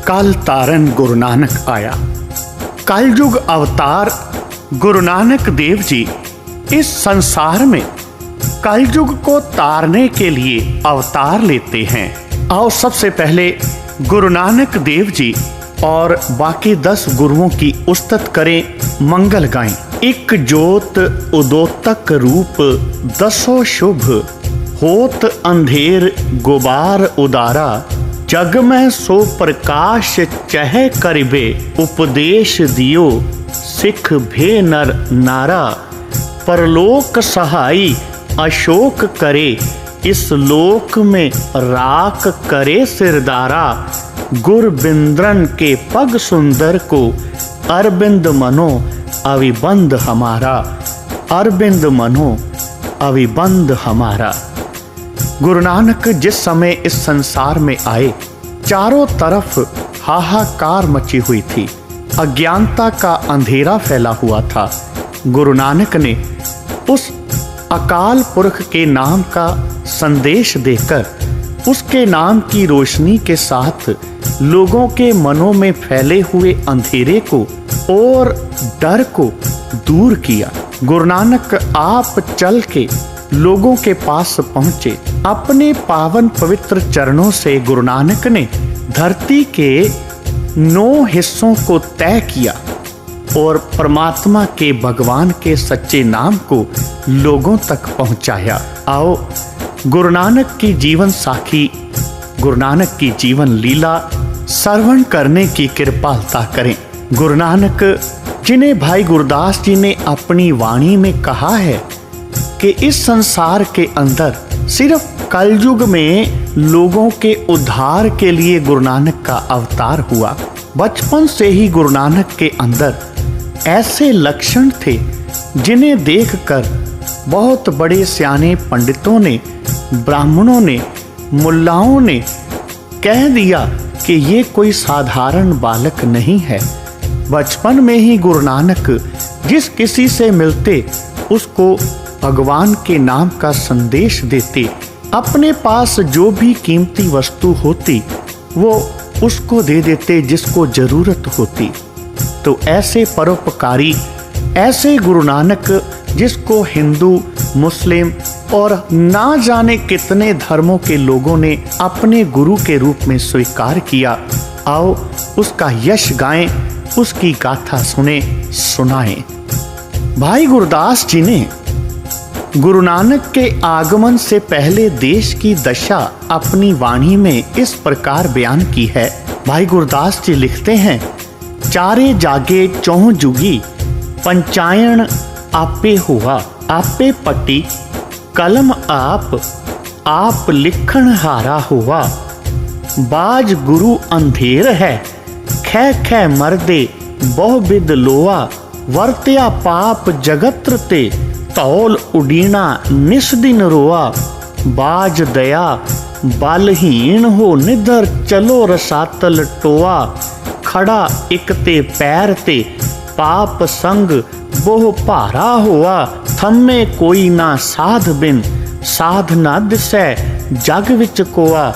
काल तारन गुरु नानक आया। कलयुग अवतार गुरु नानक देव जी इस संसार में कलयुग को तारने के लिए अवतार लेते हैं। आओ सबसे पहले गुरु नानक देव जी और बाकी 10 गुरुओं की उस्तत करें, मंगल गाएं। एक जोत उदोतक रूप दसो शुभ, होत अंधेर गुबार उदारा, जग में सो प्रकाश चह करिबे, उपदेश दियो सिख भे नर नारा, परलोक सहाई अशोक करे, इस लोक में राख करे सिरदारा, गुर बिंद्रन के पग सुंदर को, अरविंद मनो अविबंद हमारा, अरविंद मनो अविबंद हमारा। गुरु नानक जिस समय इस संसार में आए, चारों तरफ हाहाकार मची हुई थी, अज्ञानता का अंधेरा फैला हुआ था। गुरु नानक ने उस अकाल पुरख के नाम का संदेश देकर उसके नाम की रोशनी के साथ लोगों के मनों में फैले हुए अंधेरे को और डर को दूर किया। गुरु नानक आप चल के लोगों के पास पहुंचे। अपने पावन पवित्र चरणों से गुरु नानक ने धरती के 9 हिस्सों को तय किया और परमात्मा के भगवान के सच्चे नाम को लोगों तक पहुंचाया। आओ गुरु नानक की जीवन साखी, गुरु नानक की जीवन लीला श्रवण करने की कृपालता करें। गुरु नानक जिन्हें भाई गुरदास जी ने अपनी वाणी में कहा है कि इस संसार के अंदर सिर्फ कलयुग में लोगों के उद्धार के लिए गुरु नानक का अवतार हुआ। बचपन से ही गुरु नानक के अंदर ऐसे लक्षण थे जिन्हें देखकर बहुत बड़े सियाने पंडितों ने, ब्राह्मणों ने, मुल्लाओं ने कह दिया कि ये कोई साधारण बालक नहीं है। बचपन में ही गुरु नानक जिस किसी से मिलते उसको भगवान के नाम का संदेश देते। अपने पास जो भी कीमती वस्तु होती वो उसको दे देते जिसको जरूरत होती। तो ऐसे परोपकारी, ऐसे गुरु नानक जिसको हिंदू, मुस्लिम और ना जाने कितने धर्मों के लोगों ने अपने गुरु के रूप में स्वीकार किया। आओ उसका यश गाएं, उसकी गाथा सुने, सुनाएं। भाई गुरदास जी ने गुरु नानक के आगमन से पहले देश की दशा अपनी वाणी में इस प्रकार बयान की है। भाई गुरदास जी लिखते हैं, चारे जागे चौह जुगी, पंचायन आपे हुआ, आपे पट्टी कलम आप लिखण हारा हुआ, बाज गुरु अंधेर है, खे खे मर्दे बहु बिद लोआ, वर्त्या पाप जगत्र ते, तौल उडीना निस दिन रोआ, बाज दया बलहीन हो निधर चलो रसातल टोआ, खड़ा एक ते पैर ते पाप संग बोह भारा हुआ, थम्मे कोई ना साध बिन, साध ना दिसै जग विच कोआ,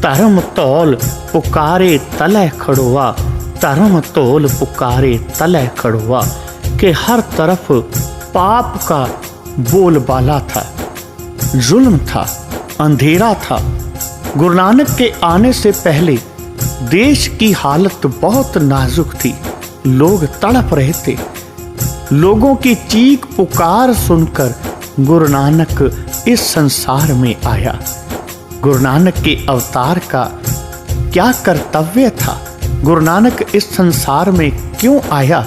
धर्म तौल पुकारे तले खड़ोआ, धर्म तौल पुकारे तले खड़ोआ। कि हर तरफ पाप का बोलबाला था, जुल्म था, अंधेरा था। गुरु नानक के आने से पहले देश की हालत बहुत नाजुक थी। लोग तड़प रहे थे। लोगों की चीख पुकार सुनकर गुरु नानक इस संसार में आया। गुरु नानक के अवतार का क्या कर्तव्य था? गुरु नानक इस संसार में क्यों आया?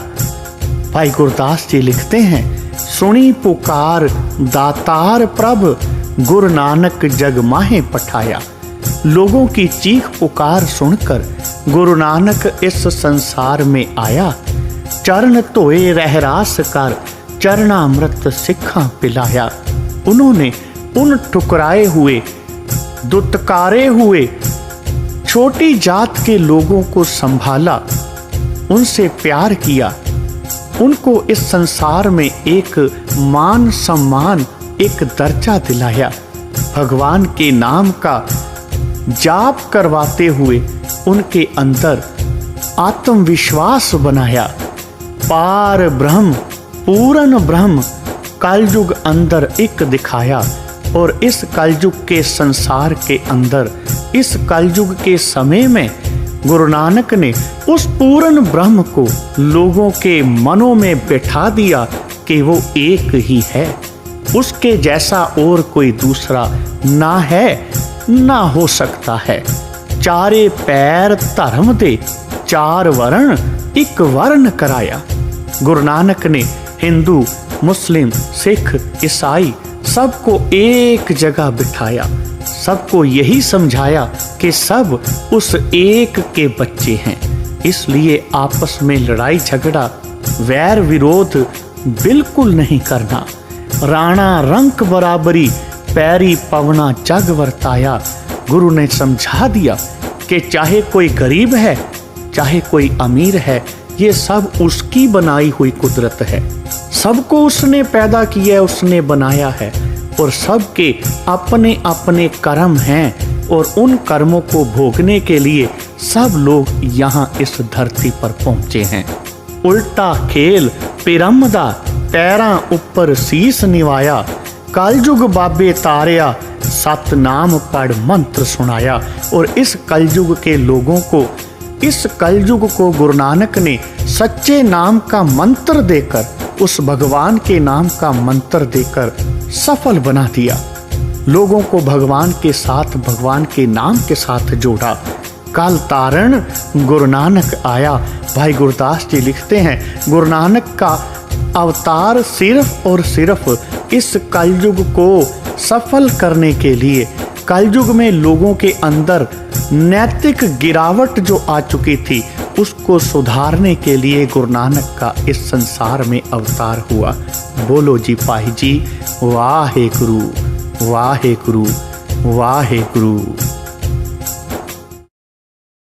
भाई गुरदास जी लिखते हैं, सुनी पुकार दातार प्रभ, गुरु नानक जग माहे पठाया। लोगों की चीख पुकार सुनकर गुरु नानक इस संसार में आया। चरण धोए रहरास कर, चरणामृत सिखा पिलाया। उन्होंने उन ठुकराए हुए, दुत्कारे हुए छोटी जात के लोगों को संभाला, उनसे प्यार किया, उनको इस संसार में एक मान सम्मान, एक दर्जा दिलाया। भगवान के नाम का जाप करवाते हुए उनके अंदर आत्मविश्वास बनाया। पार ब्रह्म पूर्ण ब्रह्म कलयुग अंदर एक दिखाया। और इस कलयुग के संसार के अंदर, इस कलयुग के समय में गुरु नानक ने उस पूर्ण ब्रह्म को लोगों के मनों में बैठा दिया कि वो एक ही है, उसके जैसा और कोई दूसरा ना है ना हो सकता है। चारे पैर धर्म दे, चार वर्ण एक वर्ण कराया। गुरु नानक ने हिंदू, मुस्लिम, सिख, ईसाई सबको एक जगह बिठाया, सबको यही समझाया कि सब उस एक के बच्चे हैं। इसलिए आपस में लड़ाई झगड़ा, वैर विरोध बिल्कुल नहीं करना। राणा रंक बराबरी, पैरी पवना जग वर्ताया। गुरु ने समझा दिया कि चाहे कोई गरीब है, चाहे कोई अमीर है, ये सब उसकी बनाई हुई कुदरत है। सबको उसने पैदा किया, उसने बनाया है और सबके अपने अपने कर्म हैं और उन कर्मों को भोगने के लिए सब लोग यहाँ इस धरती पर पहुँचे हैं। उल्टा खेल पिरमदा, पैरां उपर शीस निवाया। कलयुग बाबे तारिया, सतनाम पढ़ मंत्र सुनाया। और इस कलयुग के लोगों को, इस कलयुग को गुरु नानक ने सच्चे नाम का मंत्र देकर, उस भगवान के नाम का मंत्र देकर सफल बना दिया। लोगों को भगवान के साथ, भगवान के नाम के साथ जोड़ा। काल तारण गुरु नानक आया। भाई गुरदास जी लिखते हैं, गुरु नानक का अवतार सिर्फ और सिर्फ इस कलयुग को सफल करने के लिए, कलयुग में लोगों के अंदर नैतिक गिरावट जो आ चुकी थी उसको सुधारने के लिए गुरु नानक का इस संसार में अवतार हुआ। बोलो जी पाही जी, वाहे गुरु, वाहे गुरु, वाहे गुरु।